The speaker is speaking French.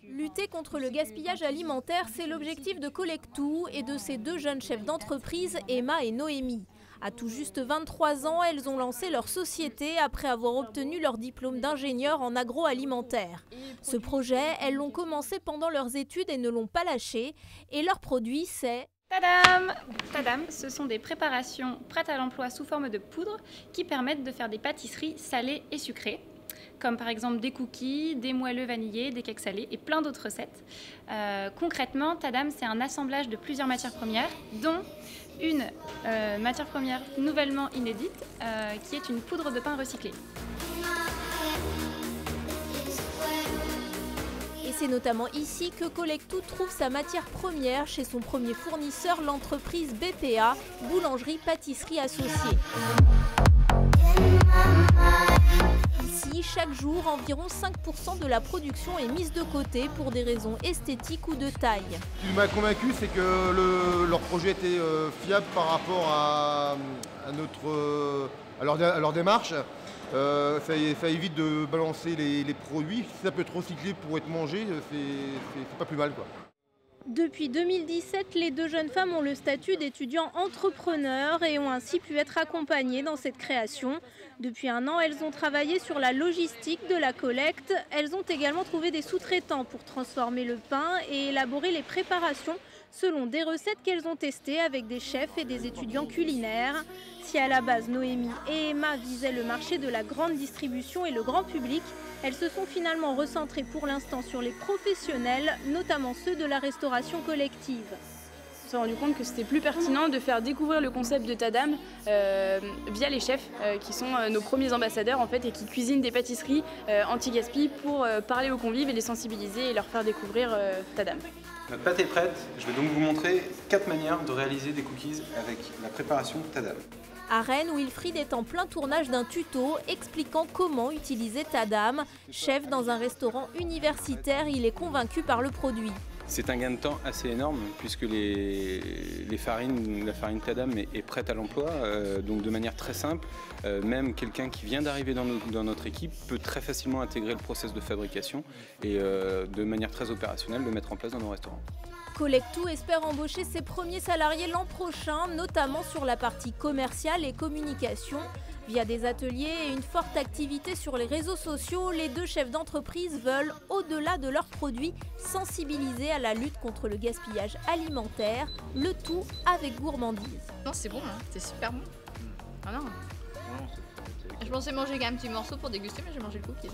Lutter contre le gaspillage alimentaire, c'est l'objectif de Collectou et de ces deux jeunes chefs d'entreprise, Emma et Noémie. À tout juste 23 ans, elles ont lancé leur société après avoir obtenu leur diplôme d'ingénieur en agroalimentaire. Ce projet, elles l'ont commencé pendant leurs études et ne l'ont pas lâché. Et leur produit, c'est... Tadam! Tadam, ce sont des préparations prêtes à l'emploi sous forme de poudre qui permettent de faire des pâtisseries salées et sucrées, comme par exemple des cookies, des moelleux vanillés, des cakes salés et plein d'autres recettes. Concrètement, Tadam, c'est un assemblage de plusieurs matières premières, dont une matière première nouvellement inédite, qui est une poudre de pain recyclée. Et c'est notamment ici que Collectou trouve sa matière première chez son premier fournisseur, l'entreprise BPA, boulangerie-pâtisserie associée. Ici, chaque jour, environ 5% de la production est mise de côté pour des raisons esthétiques ou de taille. Ce qui m'a convaincu, c'est que leur projet était fiable par rapport à leur démarche. Ça évite de balancer les produits. Si ça peut être recyclé pour être mangé, c'est pas plus mal, quoi. Depuis 2017, les deux jeunes femmes ont le statut d'étudiants entrepreneurs et ont ainsi pu être accompagnées dans cette création. Depuis un an, elles ont travaillé sur la logistique de la collecte. Elles ont également trouvé des sous-traitants pour transformer le pain et élaborer les préparations selon des recettes qu'elles ont testées avec des chefs et des étudiants culinaires. Si à la base Noémie et Emma visaient le marché de la grande distribution et le grand public, elles se sont finalement recentrées pour l'instant sur les professionnels, notamment ceux de la restauration collective. On s'est rendu compte que c'était plus pertinent de faire découvrir le concept de Tadam via les chefs qui sont nos premiers ambassadeurs en fait, et qui cuisinent des pâtisseries anti-gaspi pour parler aux convives et les sensibiliser et leur faire découvrir Tadam. Notre pâte est prête, je vais donc vous montrer 4 manières de réaliser des cookies avec la préparation Tadam. À Rennes, Wilfried est en plein tournage d'un tuto expliquant comment utiliser Tadam. Chef dans un restaurant universitaire, il est convaincu par le produit. C'est un gain de temps assez énorme puisque la farine Tadam est prête à l'emploi, donc de manière très simple. Même quelqu'un qui vient d'arriver dans notre équipe peut très facilement intégrer le process de fabrication et de manière très opérationnelle le mettre en place dans nos restaurants. Collectou espère embaucher ses premiers salariés l'an prochain, notamment sur la partie commerciale et communication. Via des ateliers et une forte activité sur les réseaux sociaux, les deux chefs d'entreprise veulent, au-delà de leurs produits, sensibiliser à la lutte contre le gaspillage alimentaire, le tout avec gourmandise. Non, c'est bon, hein, c'est super bon. Ah non. Je pensais manger qu'un petit morceau pour déguster, mais j'ai mangé le cookie.